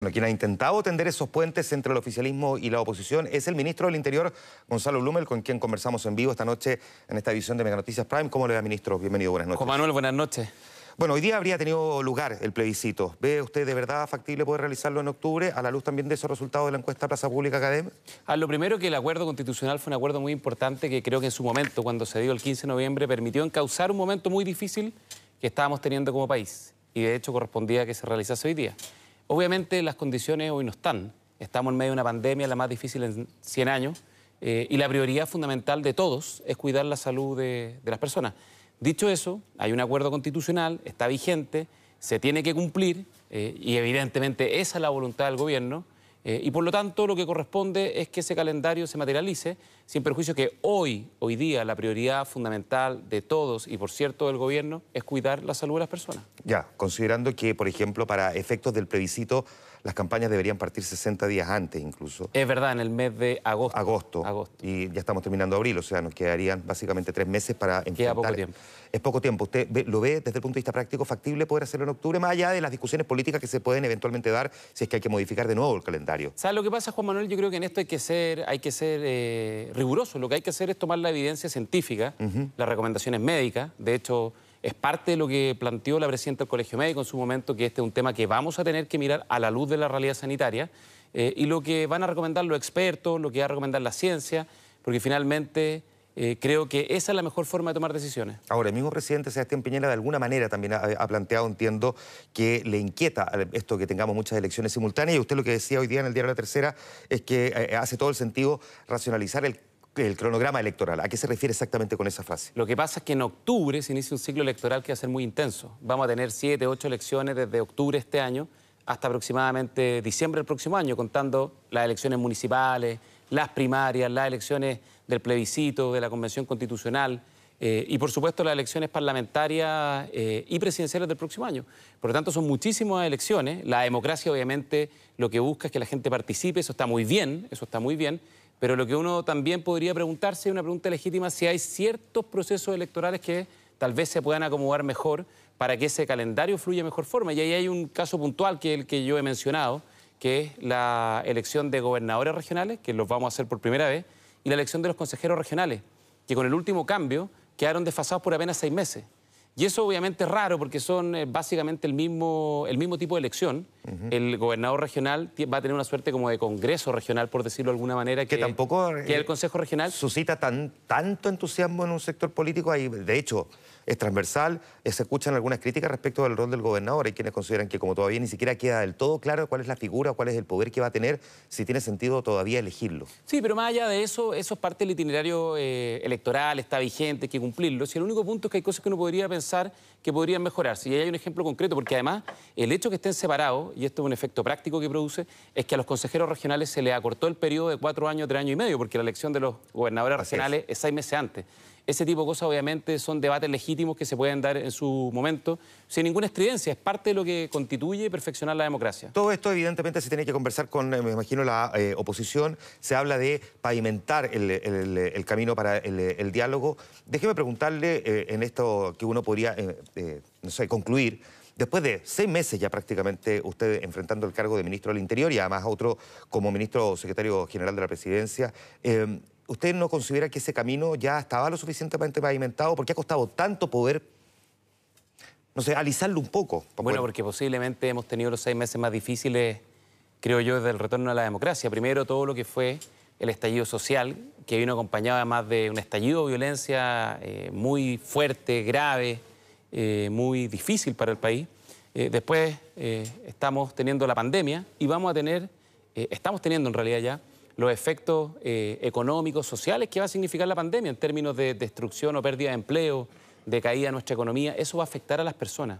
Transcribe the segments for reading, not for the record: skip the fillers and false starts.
Bueno, quien ha intentado tender esos puentes entre el oficialismo y la oposición es el ministro del Interior, Gonzalo Blumel, con quien conversamos en vivo esta noche en esta edición de Mega Noticias Prime. ¿Cómo le va, ministro? Bienvenido, buenas noches. Juan Manuel, buenas noches. Bueno, hoy día habría tenido lugar el plebiscito. ¿Ve usted de verdad factible poder realizarlo en octubre, a la luz también de esos resultados de la encuesta Plaza Pública Academia? Lo primero, que el acuerdo constitucional fue un acuerdo muy importante que creo que en su momento, cuando se dio el 15 de noviembre, permitió encauzar un momento muy difícil que estábamos teniendo como país. Y de hecho correspondía que se realizase hoy día. Obviamente las condiciones hoy no están. Estamos en medio de una pandemia, la más difícil en 100 años, y la prioridad fundamental de todos es cuidar la salud de las personas. Dicho eso, hay un acuerdo constitucional, está vigente, se tiene que cumplir, y evidentemente esa es la voluntad del gobierno, y por lo tanto lo que corresponde es que ese calendario se materialice, sin perjuicio que hoy día, la prioridad fundamental de todos y, por cierto, del gobierno es cuidar la salud de las personas. Ya, considerando que, por ejemplo, para efectos del plebiscito, las campañas deberían partir 60 días antes incluso. Es verdad, en el mes de agosto. Agosto. Y ya estamos terminando abril, o sea, nos quedarían básicamente 3 meses para enfrentar. Queda poco tiempo. Es poco tiempo. ¿Usted lo ve desde el punto de vista práctico factible poder hacerlo en octubre, más allá de las discusiones políticas que se pueden eventualmente dar si es que hay que modificar de nuevo el calendario? ¿Sabes lo que pasa, Juan Manuel? Yo creo que en esto hay que ser riguroso. Lo que hay que hacer es tomar la evidencia científica, las recomendaciones médicas. De hecho, es parte de lo que planteó la presidenta del Colegio Médico en su momento, que este es un tema que vamos a tener que mirar a la luz de la realidad sanitaria, y lo que van a recomendar los expertos, lo que va a recomendar la ciencia, porque finalmente creo que esa es la mejor forma de tomar decisiones. Ahora, el mismo presidente Sebastián Piñera de alguna manera también ha planteado, entiendo, que le inquieta esto que tengamos muchas elecciones simultáneas, y usted lo que decía hoy día en el diario La Tercera es que hace todo el sentido racionalizar el cronograma electoral. ¿A qué se refiere exactamente con esa frase? Lo que pasa es que en octubre se inicia un ciclo electoral que va a ser muy intenso. Vamos a tener 7, 8 elecciones desde octubre de este año hasta aproximadamente diciembre del próximo año, contando las elecciones municipales, las primarias, las elecciones del plebiscito, de la Convención Constitucional, y por supuesto las elecciones parlamentarias y presidenciales del próximo año. Por lo tanto, son muchísimas elecciones. La democracia, obviamente, lo que busca es que la gente participe. Eso está muy bien, pero lo que uno también podría preguntarse, una pregunta legítima, si hay ciertos procesos electorales que tal vez se puedan acomodar mejor para que ese calendario fluya de mejor forma. Y ahí hay un caso puntual que es el que yo he mencionado, que es la elección de gobernadores regionales, que los vamos a hacer por primera vez, y la elección de los consejeros regionales, que con el último cambio quedaron desfasados por apenas 6 meses. Y eso obviamente es raro porque son básicamente el mismo tipo de elección. El gobernador regional va a tener una suerte como de congreso regional, por decirlo de alguna manera, que tampoco que el Consejo Regional suscita tanto entusiasmo en un sector político. Ahí, de hecho, es transversal, se escuchan algunas críticas respecto al rol del gobernador. Hay quienes consideran que como todavía ni siquiera queda del todo claro cuál es la figura, cuál es el poder que va a tener, si tiene sentido todavía elegirlo. Sí, pero más allá de eso, eso es parte del itinerario electoral, está vigente, hay que cumplirlo. Si el único punto es que hay cosas que uno podría pensar que podrían mejorarse. Y ahí hay un ejemplo concreto, porque además el hecho que estén separados, y esto es un efecto práctico que produce, es que a los consejeros regionales se les acortó el periodo de 4 años a 3 años y medio, porque la elección de los gobernadores regionales es 6 meses antes. Ese tipo de cosas obviamente son debates legítimos que se pueden dar en su momento, sin ninguna estridencia, es parte de lo que constituye perfeccionar la democracia. Todo esto evidentemente se tiene que conversar con, me imagino, la oposición. Se habla de pavimentar el camino para el diálogo. Déjeme preguntarle en esto que uno podría, no sé, concluir. Después de 6 meses ya prácticamente usted enfrentando el cargo de ministro del Interior y además otro como ministro o secretario general de la Presidencia, ¿usted no considera que ese camino ya estaba lo suficientemente pavimentado? ¿Por qué ha costado tanto poder, no sé, alisarlo un poco? Bueno, porque posiblemente hemos tenido los 6 meses más difíciles, creo yo, desde el retorno a la democracia. Primero, todo lo que fue el estallido social, que vino acompañado además de un estallido de violencia muy fuerte, grave, muy difícil para el país. Después estamos teniendo la pandemia y vamos a tener, estamos teniendo en realidad ya, los efectos económicos, sociales que va a significar la pandemia en términos de destrucción o pérdida de empleo, de caída de nuestra economía. Eso va a afectar a las personas.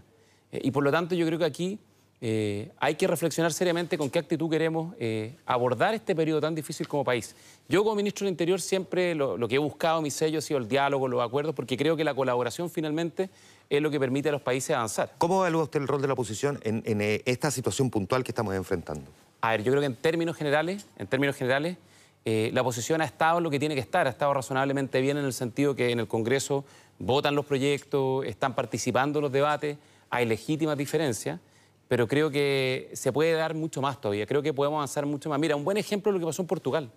Y por lo tanto yo creo que aquí hay que reflexionar seriamente con qué actitud queremos abordar este periodo tan difícil como país. Yo como ministro del Interior siempre lo que he buscado, mi sello, ha sido el diálogo, los acuerdos, porque creo que la colaboración finalmente es lo que permite a los países avanzar. ¿Cómo evalúa usted el rol de la oposición en esta situación puntual que estamos enfrentando? A ver, yo creo que en términos generales, la oposición ha estado en lo que tiene que estar, ha estado razonablemente bien en el sentido que en el Congreso votan los proyectos, están participando en los debates, hay legítimas diferencias, pero creo que se puede dar mucho más todavía. Creo que podemos avanzar mucho más. Mira, un buen ejemplo es lo que pasó en Portugal.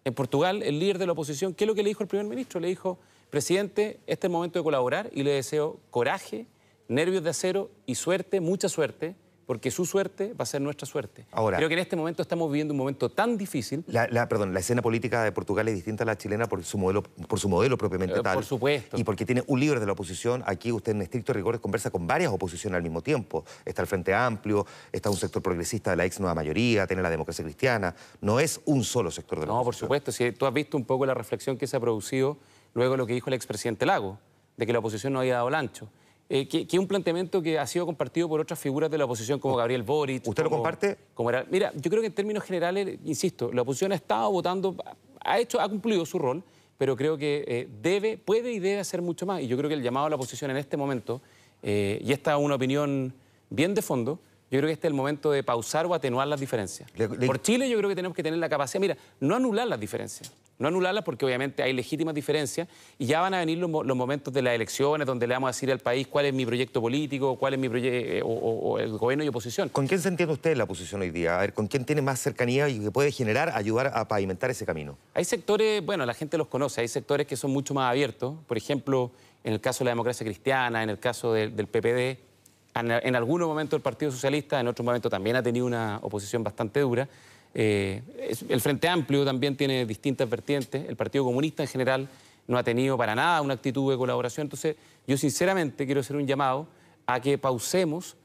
En Portugal, el líder de la oposición, ¿qué es lo que le dijo el primer ministro? Le dijo, presidente, este es el momento de colaborar y le deseo coraje, nervios de acero y suerte, mucha suerte, porque su suerte va a ser nuestra suerte. Ahora, creo que en este momento estamos viviendo un momento tan difícil. Perdón, la escena política de Portugal es distinta a la chilena por su modelo propiamente tal. Por supuesto. Y porque tiene un líder de la oposición. Aquí usted en estricto rigor conversa con varias oposiciones al mismo tiempo. Está el Frente Amplio, está un sector progresista de la ex nueva mayoría, tiene la democracia cristiana. No es un solo sector de la oposición. No, por supuesto. Si tú has visto un poco la reflexión que se ha producido luego de lo que dijo el expresidente Lago, de que la oposición no había dado el ancho. Que es un planteamiento que ha sido compartido por otras figuras de la oposición como Gabriel Boric. ¿Usted lo comparte? Mira, yo creo que en términos generales, insisto, la oposición ha estado votando, ha cumplido su rol, pero creo que puede y debe hacer mucho más. Y yo creo que el llamado a la oposición en este momento, y esta es una opinión bien de fondo, yo creo que este es el momento de pausar o atenuar las diferencias. Por Chile yo creo que tenemos que tener la capacidad, mira, no anular las diferencias. No anularlas porque obviamente hay legítimas diferencias y ya van a venir los momentos de las elecciones donde le vamos a decir al país cuál es mi proyecto político, cuál es mi proyecto, o el gobierno y oposición. ¿Con quién se entiende usted en la oposición hoy día? A ver, ¿con quién tiene más cercanía y que puede ayudar a pavimentar ese camino? Hay sectores, bueno, la gente los conoce, hay sectores que son mucho más abiertos. Por ejemplo, en el caso de la democracia cristiana, en el caso del PPD, en algunos momentos el Partido Socialista, en otros momentos también ha tenido una oposición bastante dura. El Frente Amplio también tiene distintas vertientes, el Partido Comunista en general no ha tenido para nada una actitud de colaboración. Entonces, yo sinceramente quiero hacer un llamado a que pausemos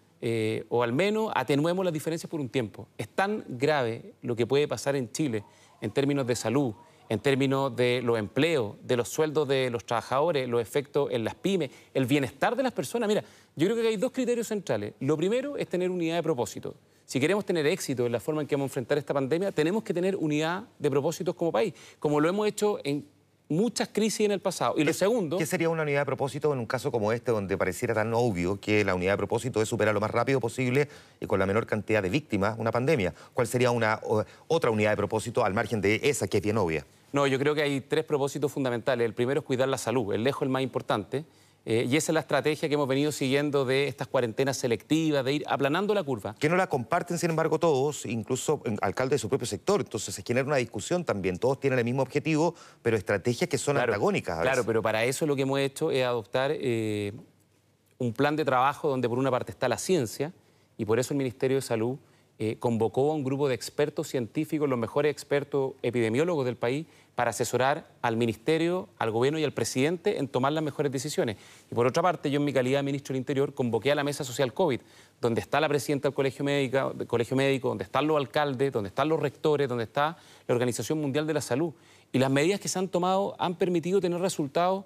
o al menos atenuemos las diferencias por un tiempo. Es tan grave lo que puede pasar en Chile en términos de salud, en términos de los empleos, de los sueldos de los trabajadores, los efectos en las pymes, el bienestar de las personas. Mira, yo creo que hay dos criterios centrales. Lo primero es tener unidad de propósito. Si queremos tener éxito en la forma en que vamos a enfrentar esta pandemia, tenemos que tener unidad de propósitos como país, como lo hemos hecho en muchas crisis en el pasado. Y lo segundo... ¿Qué sería una unidad de propósito en un caso como este, donde pareciera tan obvio que la unidad de propósito es superar lo más rápido posible y con la menor cantidad de víctimas una pandemia? ¿Cuál sería otra unidad de propósito al margen de esa que es bien obvia? No, yo creo que hay tres propósitos fundamentales. El primero es cuidar la salud, el lejos el más importante. Y esa es la estrategia que hemos venido siguiendo de estas cuarentenas selectivas, de ir aplanando la curva. Que no la comparten, sin embargo, todos, incluso alcaldes de su propio sector. Entonces se genera una discusión también. Todos tienen el mismo objetivo, pero estrategias que son antagónicas a veces. Claro, pero para eso lo que hemos hecho es adoptar un plan de trabajo donde por una parte está la ciencia y por eso el Ministerio de Salud convocó a un grupo de expertos científicos, los mejores expertos epidemiólogos del país, para asesorar al Ministerio, al Gobierno y al Presidente en tomar las mejores decisiones. Y por otra parte, yo en mi calidad de Ministro del Interior convoqué a la Mesa Social COVID, donde está la Presidenta del Colegio Médico, donde están los alcaldes, donde están los rectores, donde está la Organización Mundial de la Salud. Y las medidas que se han tomado han permitido tener resultados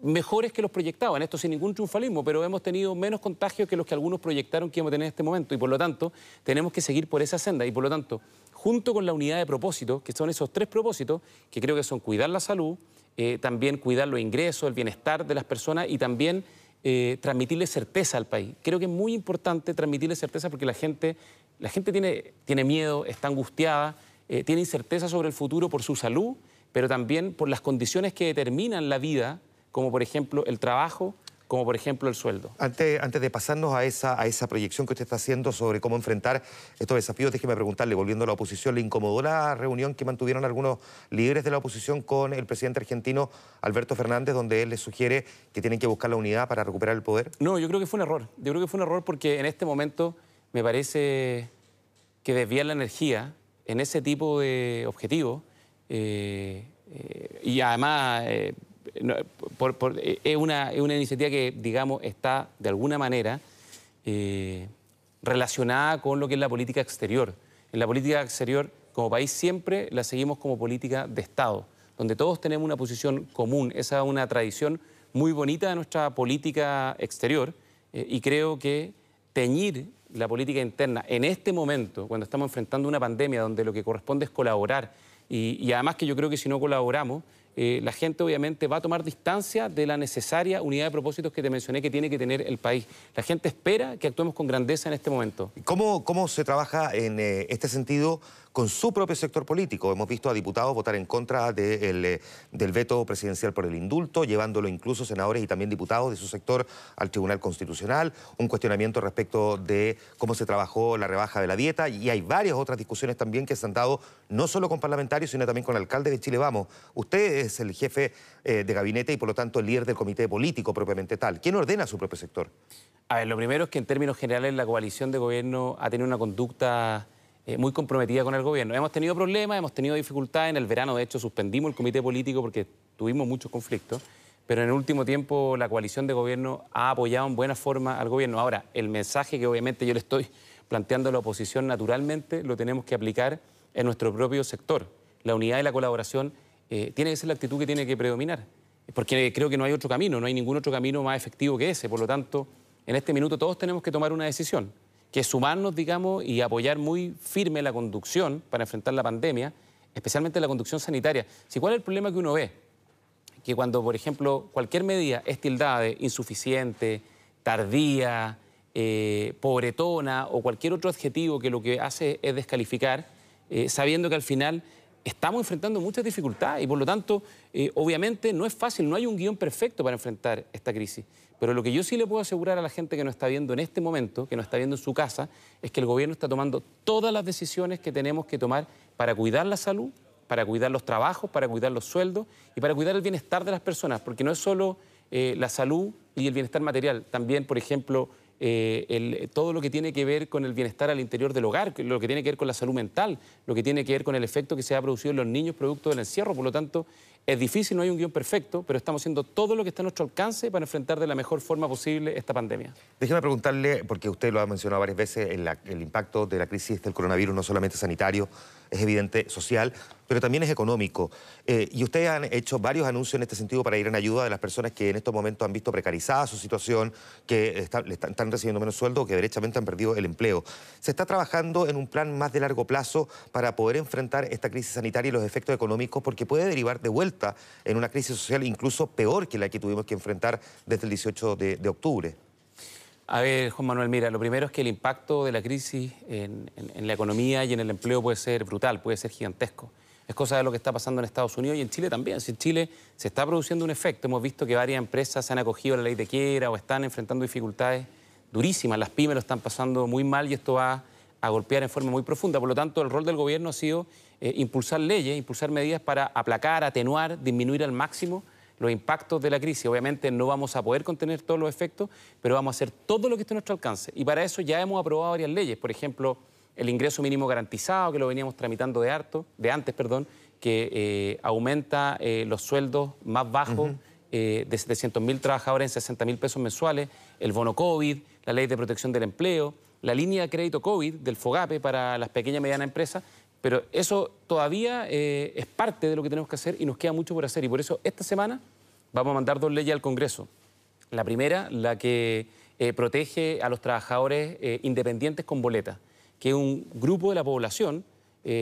mejores que los proyectados, en esto sin ningún triunfalismo, pero hemos tenido menos contagios que los que algunos proyectaron que íbamos a tener en este momento y por lo tanto tenemos que seguir por esa senda y por lo tanto, junto con la unidad de propósitos, que son esos tres propósitos, que creo que son cuidar la salud, también cuidar los ingresos, el bienestar de las personas y también transmitirle certeza al país. Creo que es muy importante transmitirle certeza porque la gente tiene miedo, está angustiada, tiene incerteza sobre el futuro por su salud, pero también por las condiciones que determinan la vida, como por ejemplo el trabajo, como por ejemplo el sueldo. Antes de pasarnos a esa proyección que usted está haciendo sobre cómo enfrentar estos desafíos, déjeme preguntarle, volviendo a la oposición, ¿le incomodó la reunión que mantuvieron algunos líderes de la oposición con el presidente argentino Alberto Fernández, donde él les sugiere que tienen que buscar la unidad para recuperar el poder? No, yo creo que fue un error. Yo creo que fue un error porque en este momento me parece que desviar la energía en ese tipo de objetivos y además... es una iniciativa que, digamos, está de alguna manera relacionada con lo que es la política exterior. En la política exterior, como país, siempre la seguimos como política de Estado, donde todos tenemos una posición común. Esa es una tradición muy bonita de nuestra política exterior y creo que teñir la política interna en este momento, cuando estamos enfrentando una pandemia donde lo que corresponde es colaborar y además que yo creo que si no colaboramos, la gente obviamente va a tomar distancia de la necesaria unidad de propósitos que te mencioné que tiene que tener el país. La gente espera que actuemos con grandeza en este momento. ¿Cómo se trabaja en este sentido con su propio sector político? Hemos visto a diputados votar en contra del veto presidencial por el indulto, llevándolo incluso senadores y también diputados de su sector al Tribunal Constitucional, un cuestionamiento respecto de cómo se trabajó la rebaja de la dieta, y hay varias otras discusiones también que se han dado no solo con parlamentarios, sino también con alcaldes de Chile Vamos. Usted es el jefe de gabinete y por lo tanto el líder del comité político propiamente tal. ¿Quién ordena a su propio sector? A ver, lo primero es que en términos generales la coalición de gobierno ha tenido una conducta muy comprometida con el gobierno. Hemos tenido problemas, hemos tenido dificultades. En el verano, de hecho, suspendimos el comité político porque tuvimos muchos conflictos. Pero en el último tiempo la coalición de gobierno ha apoyado en buena forma al gobierno. Ahora, el mensaje que obviamente yo le estoy planteando a la oposición naturalmente lo tenemos que aplicar en nuestro propio sector. La unidad y la colaboración tiene que ser la actitud que tiene que predominar. Porque creo que no hay otro camino, no hay ningún otro camino más efectivo que ese. Por lo tanto, en este minuto todos tenemos que tomar una decisión, que es sumarnos, digamos, y apoyar muy firme la conducción para enfrentar la pandemia, especialmente la conducción sanitaria. Si ¿cuál es el problema que uno ve? Que cuando, por ejemplo, cualquier medida es tildada de insuficiente, tardía, pobretona o cualquier otro adjetivo que lo que hace es descalificar, sabiendo que al final estamos enfrentando muchas dificultades y por lo tanto, obviamente no es fácil, no hay un guión perfecto para enfrentar esta crisis. Pero lo que yo sí le puedo asegurar a la gente que nos está viendo en este momento, que nos está viendo en su casa, es que el gobierno está tomando todas las decisiones que tenemos que tomar para cuidar la salud, para cuidar los trabajos, para cuidar los sueldos y para cuidar el bienestar de las personas, porque no es solo la salud y el bienestar material, también, por ejemplo, todo lo que tiene que ver con el bienestar al interior del hogar, lo que tiene que ver con la salud mental, lo que tiene que ver con el efecto que se ha producido en los niños producto del encierro. Por lo tanto, es difícil, no hay un guión perfecto, pero estamos haciendo todo lo que está a nuestro alcance para enfrentar de la mejor forma posible esta pandemia. Déjeme preguntarle, porque usted lo ha mencionado varias veces, el impacto de la crisis del coronavirus no solamente sanitario, es evidente social, pero también es económico. Y ustedes han hecho varios anuncios en este sentido para ir en ayuda de las personas que en estos momentos han visto precarizada su situación, que están recibiendo menos sueldo o que derechamente han perdido el empleo. ¿Se está trabajando en un plan más de largo plazo para poder enfrentar esta crisis sanitaria y los efectos económicos? Porque puede derivar de vuelta en una crisis social incluso peor que la que tuvimos que enfrentar desde el 18 de octubre. A ver, Juan Manuel, mira, lo primero es que el impacto de la crisis en la economía y en el empleo puede ser brutal, puede ser gigantesco. Es cosa de lo que está pasando en Estados Unidos y en Chile también. Si en Chile se está produciendo un efecto, hemos visto que varias empresas se han acogido a la ley de quiebra o están enfrentando dificultades durísimas. Las pymes lo están pasando muy mal y esto va a golpear en forma muy profunda. Por lo tanto, el rol del gobierno ha sido impulsar leyes, impulsar medidas para aplacar, atenuar, disminuir al máximo los impactos de la crisis. Obviamente no vamos a poder contener todos los efectos, pero vamos a hacer todo lo que esté a nuestro alcance. Y para eso ya hemos aprobado varias leyes. Por ejemplo, el ingreso mínimo garantizado, que lo veníamos tramitando de antes, que aumenta los sueldos más bajos de 700.000 trabajadores en 60.000 pesos mensuales, el bono COVID, la ley de protección del empleo, la línea de crédito COVID del FOGAPE para las pequeñas y medianas empresas. Pero eso todavía es parte de lo que tenemos que hacer y nos queda mucho por hacer. Y por eso esta semana vamos a mandar 2 leyes al Congreso. La primera, la que protege a los trabajadores independientes con boleta, que es un grupo de la población,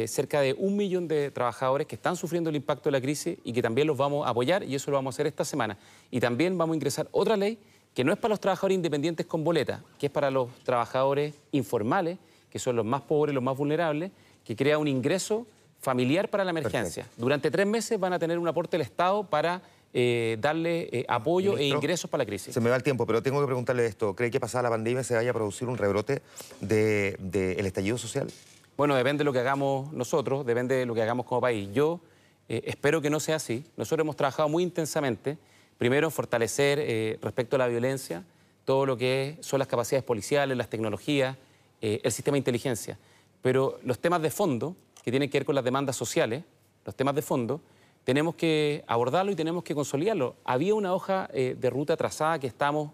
cerca de 1 millón de trabajadores que están sufriendo el impacto de la crisis y que también los vamos a apoyar y eso lo vamos a hacer esta semana. Y también vamos a ingresar otra ley que no es para los trabajadores independientes con boleta, que es para los trabajadores informales, que son los más pobres, los más vulnerables, que crea un ingreso familiar para la emergencia. Perfecto. Durante 3 meses van a tener un aporte del Estado para darle apoyo e ingresos para la crisis. Se me va el tiempo, pero tengo que preguntarle esto. ¿Cree que pasada la pandemia se vaya a producir un rebrote del estallido social? Bueno, depende de lo que hagamos nosotros, depende de lo que hagamos como país. Yo espero que no sea así. Nosotros hemos trabajado muy intensamente, primero en fortalecer respecto a la violencia, todo lo que son las capacidades policiales, las tecnologías, el sistema de inteligencia. Pero los temas de fondo, que tienen que ver con las demandas sociales, los temas de fondo, tenemos que abordarlo y tenemos que consolidarlo. Había una hoja de ruta trazada que estamos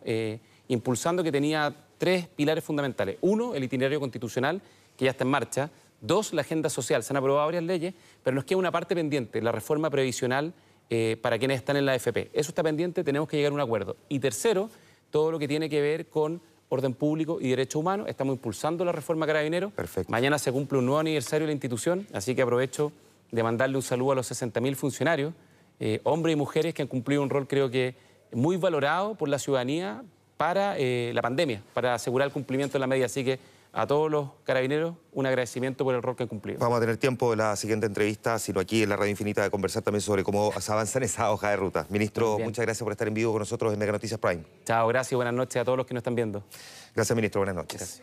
impulsando que tenía 3 pilares fundamentales. 1, el itinerario constitucional, que ya está en marcha. 2, la agenda social. Se han aprobado varias leyes, pero nos queda una parte pendiente, la reforma previsional para quienes están en la AFP. Eso está pendiente, tenemos que llegar a un acuerdo. Y tercero, todo lo que tiene que ver con orden público y derechos humanos. Estamos impulsando la reforma Carabineros. Perfecto. Mañana se cumple un nuevo aniversario de la institución, así que aprovecho de mandarle un saludo a los 60.000 funcionarios hombres y mujeres que han cumplido un rol, creo que muy valorado por la ciudadanía para la pandemia, para asegurar el cumplimiento de la medida. Así que a todos los carabineros, un agradecimiento por el rol que han cumplido. Vamos a tener tiempo en la siguiente entrevista, sino aquí en la Radio Infinita, de conversar también sobre cómo se avanza en esa hoja de ruta. Ministro, muchas gracias por estar en vivo con nosotros en Mega Noticias Prime. Chao, gracias y buenas noches a todos los que nos están viendo. Gracias, ministro. Buenas noches. Gracias.